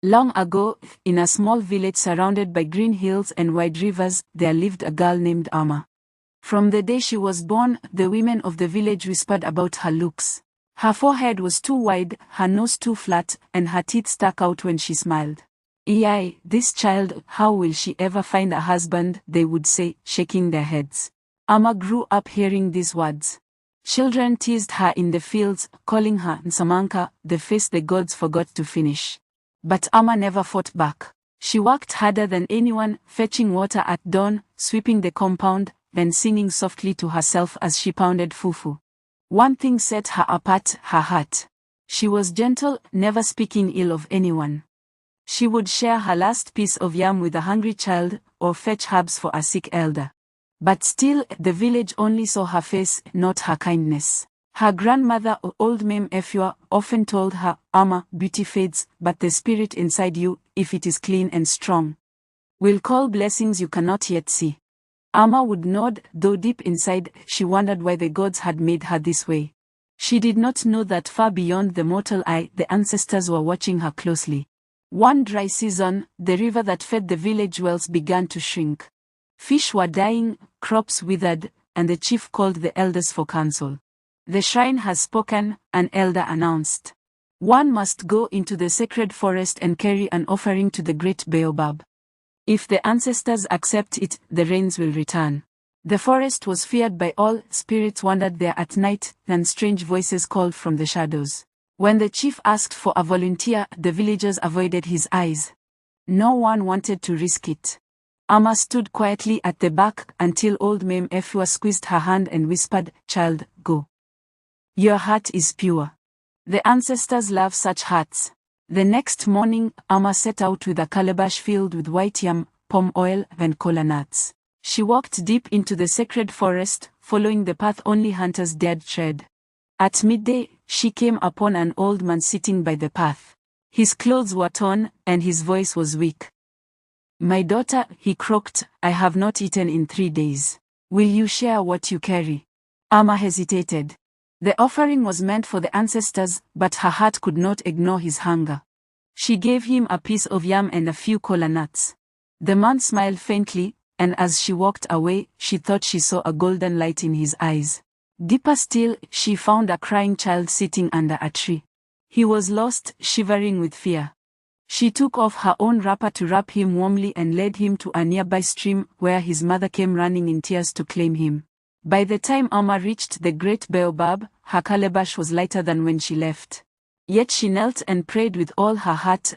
Long ago, in a small village surrounded by green hills and wide rivers, there lived a girl named Amma. From the day she was born, the women of the village whispered about her looks. Her forehead was too wide, her nose too flat, and her teeth stuck out when she smiled. "Yai, this child, how will she ever find a husband?" they would say, shaking their heads. Amma grew up hearing these words. Children teased her in the fields, calling her Nsamanka, the face the gods forgot to finish. But Amma never fought back. She worked harder than anyone, fetching water at dawn, sweeping the compound, then singing softly to herself as she pounded fufu. One thing set her apart, her heart. She was gentle, never speaking ill of anyone. She would share her last piece of yam with a hungry child, or fetch herbs for a sick elder. But still, the village only saw her face, not her kindness. Her grandmother, old Mame Efua, often told her, "Amma, beauty fades, but the spirit inside you, if it is clean and strong, will call blessings you cannot yet see." Amma would nod, though deep inside, she wondered why the gods had made her this way. She did not know that far beyond the mortal eye, the ancestors were watching her closely. One dry season, the river that fed the village wells began to shrink. Fish were dying, crops withered, and the chief called the elders for counsel. "The shrine has spoken," an elder announced. "One must go into the sacred forest and carry an offering to the great baobab. If the ancestors accept it, the rains will return." The forest was feared by all, spirits wandered there at night, and strange voices called from the shadows. When the chief asked for a volunteer, the villagers avoided his eyes. No one wanted to risk it. Amma stood quietly at the back until old Mame Efua squeezed her hand and whispered, "Child, go. Your heart is pure. The ancestors love such hearts." The next morning, Amma set out with a calabash filled with white yam, palm oil, and kola nuts. She walked deep into the sacred forest, following the path only hunters dared tread. At midday, she came upon an old man sitting by the path. His clothes were torn, and his voice was weak. "My daughter," he croaked, "I have not eaten in 3 days. Will you share what you carry?" Amma hesitated. The offering was meant for the ancestors, but her heart could not ignore his hunger. She gave him a piece of yam and a few kola nuts. The man smiled faintly, and as she walked away, she thought she saw a golden light in his eyes. Deeper still, she found a crying child sitting under a tree. He was lost, shivering with fear. She took off her own wrapper to wrap him warmly and led him to a nearby stream, where his mother came running in tears to claim him. By the time Amma reached the great baobab, her calabash was lighter than when she left. Yet she knelt and prayed with all her heart,